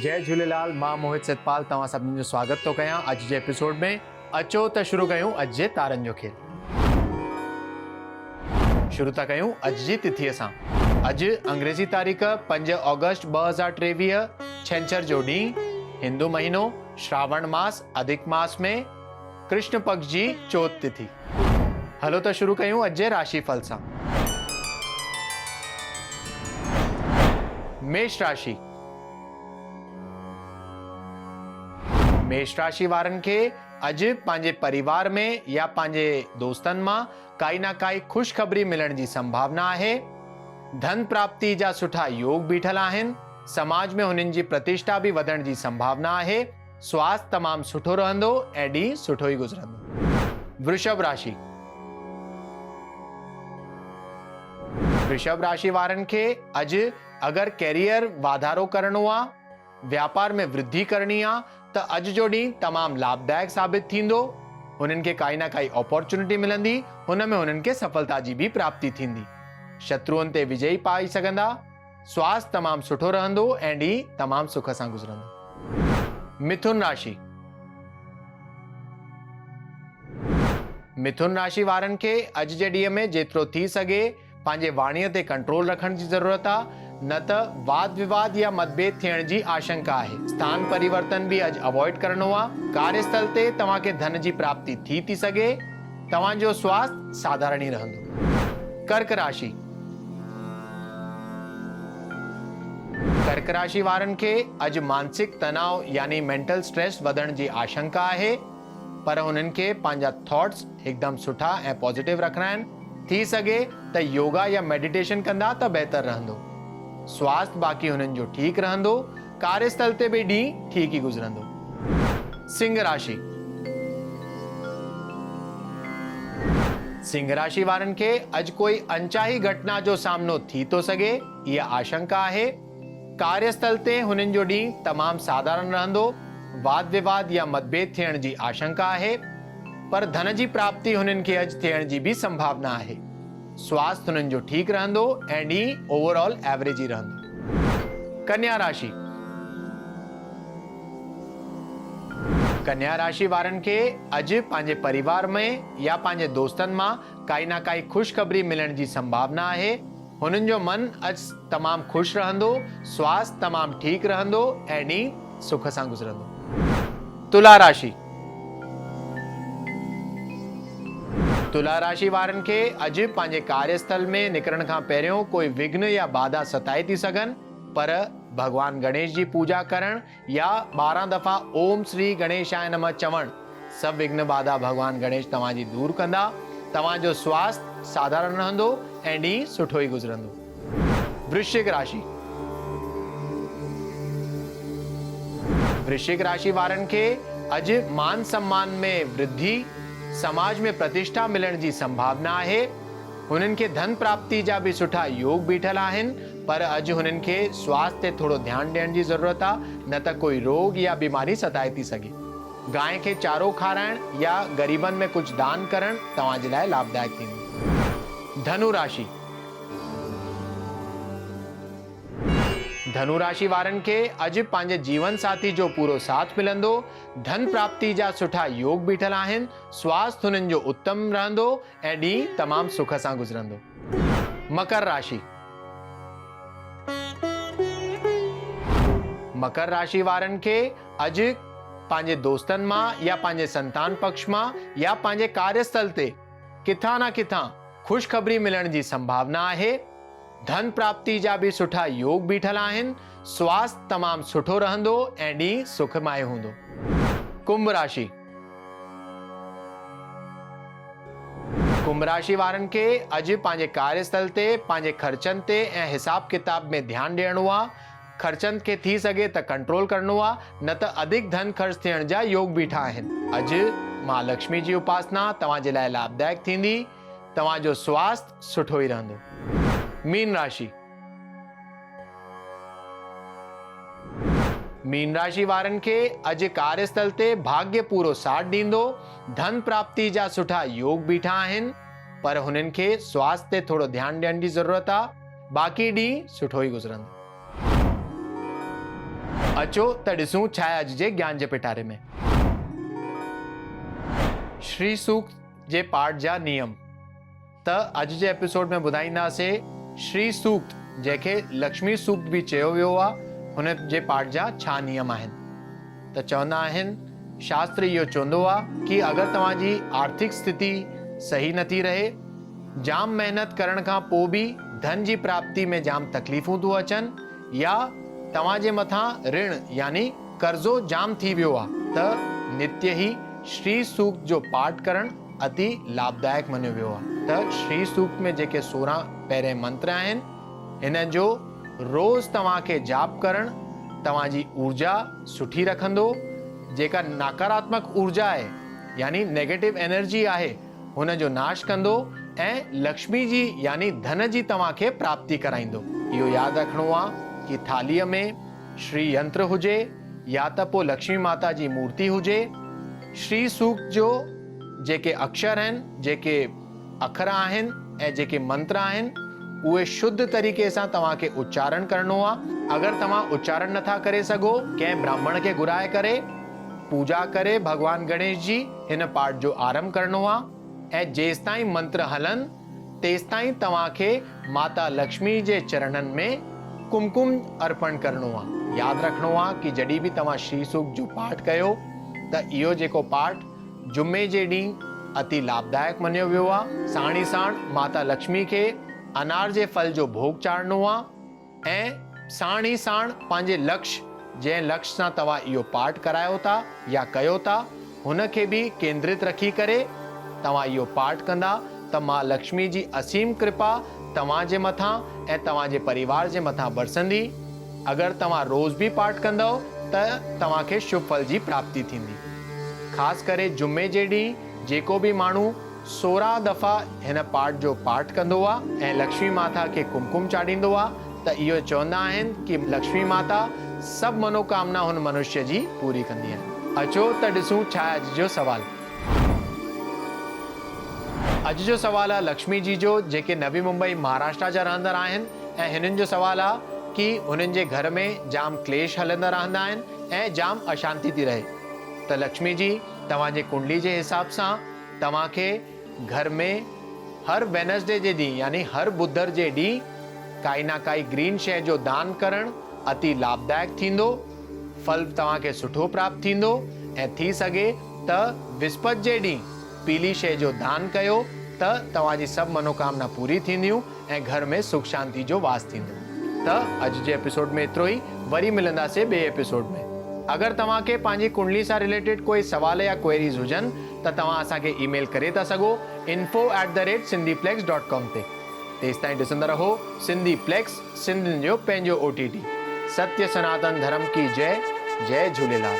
जय झूलेलाल, मां मोहित सतपाल तव्हां सभिनी जो स्वागत थो कयां अॼु जे एपिसोड में। अचो त शुरू कयूं अॼु जे तारनि जो खेल। शुरू था कयूं अॼु जी तिथीअ सां। अॼु अंग्रेज़ी तारीख़ 5 ऑगस्ट 2023 छंछर जो ॾींहुं, हिंदू महीनो श्रावण मास अधिक मास में कृष्ण पक्ष जी चौथ तिथि। हलो त शुरू कयूं अॼु जे राशिफल सां। मेष राशि। मेष राशि वारनि खे अॼु पंहिंजे परिवार में या पंहिंजे दोस्तनि मां काई ना काई ख़ुशख़बरी मिलण जी संभावना आहे। धन प्राप्ति जा सुठा योग बीठल आहिनि। समाज में हुननि जी प्रतिष्ठा भी वधण जी संभावना आहे। स्वास्थ्य तमामु सुठो रहंदो ऐं ॾींहुं सुठो ई गुज़रंदो। वृषभ राशि। वृषभ राशि वारनि खे अॼु अगरि कैरियर वाधारो करणो आहे, व्यापार में वृद्धि करणी आहे, त अॼु जो ॾींहुं तमामु लाभदायक साबित थींदो। हुननि खे काई ना काई अपॉर्चुनिटी मिलंदी, हुन में हुननि खे सफलता जी भी प्राप्ति थींदी। शत्रुअनि ते विजयी पाई सघंदा। स्वास्थ्य तमामु सुठो रहंदो ऐं ॾींहुं तमामु सुख सां गुज़रंदो। मिथुन राशि। मिथुन राशि वारनि खे अॼु जे ॾींहं में जेतिरो थी सघे पंहिंजे वाणीअ ते कंट्रोल रखण जी ज़रूरत आहे, न त वाद विवाद या मतभेद थियण जी आशंका आहे। स्थान परिवर्तन भी अॼु अवॉइड करणो आहे। कार्यस्थल ते तव्हांखे धन जी प्राप्ति थी सघे। तव्हांजो स्वास्थ्य साधारण ई रहंदो। कर्क राशि। कर्क राशि वारनि खे अॼु मानसिक तनाव यानी मेंटल स्ट्रेस वधण जी आशंका आहे, पर हुननि खे पंहिंजा थॉट्स हिकदम सुठा ऐं पॉजिटिव रखणा आहिनि। थी सघे त योगा या मेडिटेशन कंदा त बेहतर रहंदो। स्वास्थ्य बाक़ी हुननि जो ठीकु रहंदो। कार्यस्थल ते भी ॾींहुं ठीकु ई गुज़रंदो। सिंह राशि। सिंह राशि वारनि खे अॼु कोई अनचाही घटना जो सामनो थी थो सघे, इहा आशंका आहे। कार्यस्थल ते हुननि जो ॾींहुं तमामु साधारण रहंदो। वाद विवाद या मतभेद थियण जी आशंका आहे, पर धन जी प्राप्ति हुननि खे अॼु थियण जी भी संभावना आहे। स्वास्थ्य हुननि जो ठीकु रहंदो ऐं ॾींहुं ओवरऑल एवरेज ई रहंदो। कन्या राशि। कन्या राशि वारनि खे अॼु पंहिंजे परिवार में या पंहिंजे दोस्तनि मां काई ना काई ख़ुशख़बरी मिलण जी संभावना आहे। हुननि जो मन अॼु तमामु ख़ुशि रहंदो। स्वास्थ्य तमामु ठीकु रहंदो ऐं ॾींहुं सुख सां गुज़रंदो। तुला राशि। तुला राशि वारनि खे अॼु पंहिंजे कार्यस्थल में निकिरण खां पहिरियों कोई विघ्न या बाधा सताए थी सघनि, पर भगवान गणेश जी पूजा करण या 12 दफ़ा ओम श्री गणेशाय नमः चवण सभु विघ्न बाधा भगवान गणेश तव्हांजी दूर कंदा। तव्हांजो स्वास्थ्य साधारण रहंदो ऐं ॾींहुं सुठो ई गुज़रंदो। वृश्चिक राशि। वृश्चिक राशि वारनि खे अॼु मान सम्मान में वृद्धि, समाज में प्रतिष्ठा मिलण जी संभावना आहे। हुननि खे धन प्राप्ति जा भी सुठा योग बीठल आहिनि, पर अॼु हुननि खे स्वास्थ्य ते थोड़ो ध्यानु ॾियण जी ज़रूरत आहे, न त कोई रोग या बीमारी सताए थी सघे। गांइ खे चारो खाराइण या ग़रीबनि में कुछ दान करण तव्हांजे लाइ लाभदायक थींदो। धनु राशि। धनु राशि वारनि खे अॼु पंहिंजे जीवन साथी जो पूरो साथ मिलंदो। धन प्राप्ति जा सुठा योग बीठल आहिनि। स्वास्थ्य हुननि जो उत्तम रहंदो ऐं ॾींहुं तमामु सुख सां गुज़रंदो। मकर राशि। मकर राशि वारनि खे अॼु पंहिंजे दोस्तनि मां या पंहिंजे संतान पक्ष मां या पंहिंजे कार्यस्थल ते किथां न किथां ख़ुशख़बरी मिलण जी संभावना आहे। धन प्राप्ति जा भी सुठा योग बीठल आहिनि। स्वास्थ्य तमामु सुठो रहंदो ऐं ॾींहुं सुखमय हूंदो। कुंभ राशि। कुंभ राशि वारनि खे अॼु पंहिंजे कार्यस्थल ते पंहिंजे ख़र्चनि ते ऐं हिसाब किताब में ध्यानु ॾियणो आहे। ख़र्चनि खे थी सघे त कंट्रोल करणो आहे, न त अधिक धन ख़र्च थियण जा योग बीठा आहिनि। अॼु मां लक्ष्मी जी उपासना तव्हांजे लाइ लाभदायक थींदी। तव्हांजो स्वास्थ्य सुठो ई रहंदो। मीन राशि। मीन राशि वारनि खे अॼु कार्यस्थल ते भाग्य पूरो साथ ॾींदो। धन प्राप्ति जा सुठा योग बीठा आहिनि, पर हुननि खे स्वास्थ्य ते थोड़ो ध्यानु ॾियण जी ज़रूरत आहे। बाक़ी ॾींहुं सुठो ई गुज़रंदो। अचो त ॾिसूं छा आहे अॼु जे ज्ञान जे पिटारे में। श्री सूक्त जे पाठ जा नियम त अॼु जे एपिसोड में ॿुधाईंदासीं श्री सूक्त जंहिंखे लक्ष्मी सूक्त बि चयो वियो आहे, हुन जे पाठ जा छा नियम आहिनि। त चवंदा आहिनि, शास्त्र इहो चवंदो आहे कि अगरि तव्हांजी आर्थिक स्थिति सही नथी रहे, जाम मेहनत करण खां पोइ बि धन जी प्राप्ति में जाम तकलीफ़ूं थो अचनि, या तव्हांजे मथां ऋण यानी कर्ज़ो जाम थी वियो आहे, त नित्य ही श्री सूक्त जो पाठ करणु अति लाभदायक मञियो वियो आहे। त श्री सूक्त में जेके 16 पहिरें मंत्र आहिनि, हिन जो रोज़ तव्हांखे जाप करणु तव्हांजी ऊर्जा सुठी रखंदो। जेका नकारात्मक ऊर्जा आहे यानी नेगेटिव एनर्जी आहे, हुन जो नाश कंदो ऐं लक्ष्मी जी यानी धन जी तव्हांखे प्राप्ति कराईंदो। इहो यादि रखिणो आहे कि थालीअ में श्री यंत्र हुजे या त पोइ लक्ष्मी माता जी मूर्ति हुजे। श्री सूक्त जो जेके अक्षर आहिनि, जेके अखर आहिनि ऐं जेके मंत्र आहिनि, उहे शुद्ध तरीक़े सां तव्हांखे उच्चारण करणो आहे। अगरि तव्हां उच्चारण नथा करे सघो, कंहिं ब्राह्मण खे घुराए करे पूजा करे भगवान गणेश जी हिन पाठ जो आरंभ करणो आहे। ऐं जेसिताईं मंत्र हलनि तेसिताईं तव्हांखे माता लक्ष्मी जे चरणनि में कुमकुम अर्पण करणो आहे। यादि रखिणो आहे कि जॾहिं बि तव्हां श्री सूक्त जो पाठ कयो त इहो जेको पाठ जुमे जे ॾींहुं अति लाभदायक मञियो वियो आहे। साण ई साण माता लक्ष्मी खे अनार जे फल जो भोग चाढ़णो आहे ऐं साण ई साण पंहिंजे लक्ष्य, जंहिं लक्ष्य सां तव्हां इहो पाठ करायो था या कयो था, हुन खे बि केंद्रित रखी करे तव्हां इहो पाठ कंदा त मां लक्ष्मी जी असीम कृपा तव्हांजे मथां ऐं तव्हांजे परिवार जे मथां बरसंदी। अगरि तव्हां रोज़ बि पाठ कंदव त तव्हांखे शुभ फल जी प्राप्ति थींदी। ख़ासि करे जुमे जे ॾींहुं जेको बि माण्हू 16 दफ़ा हिन पाठ जो पाठ कंदो आहे ऐं लक्ष्मी माता खे कुमकुम चाढ़ींदो आहे, त इहो चवंदा आहिनि कि लक्ष्मी माता सभु मनोकामना हुन मनुष्य जी पूरी कंदी आहे। अचो त ॾिसूं छा आहे अॼु जो सवाल। अॼु जो सवाल आहे लक्ष्मी जी जो, जेके नवी मुंबई महाराष्ट्र जा रहंदड़ आहिनि, ऐं हिननि जो सवाल आहे कि हुननि जे घर में जाम क्लेश हलंदा रहंदा आहिनि ऐं जाम अशांति थी रहे। त लक्ष्मी जी तव्हांजे कुंडली जे हिसाब सां तव्हांखे घर में हर वेनसडे जे ॾींहुं यानी हर बुधर जे ॾींहुं काई ना काई ग्रीन शइ जो दान करणु अति लाभदायक थींदो। फल तव्हांखे सुठो प्राप्त थींदो ऐं थी सघे त विस्पति जे ॾींहुं पीली शइ जो दान कयो त तव्हांजी सभु मनोकामना पूरी थींदियूं ऐं घर में सुख शांति जो वास थींदो। त अॼु जे एपिसोड में एतिरो ई। वरी मिलंदासीं ॿिए एपिसोड में। अगरि तव्हांखे पंहिंजी कुंडली सां रिलेटेड कोई सवाल या क्वेरीज़ हुजनि त तव्हां असांखे ईमेल करे था सघो info@sindhiplex.com ते। तेसिताईं ॾिसंदा रहो सिंधी प्लेक्स, सिंधियुनि जो पंहिंजो OTT। सत्य सनातन धर्म की जय। जय झूलेलाल।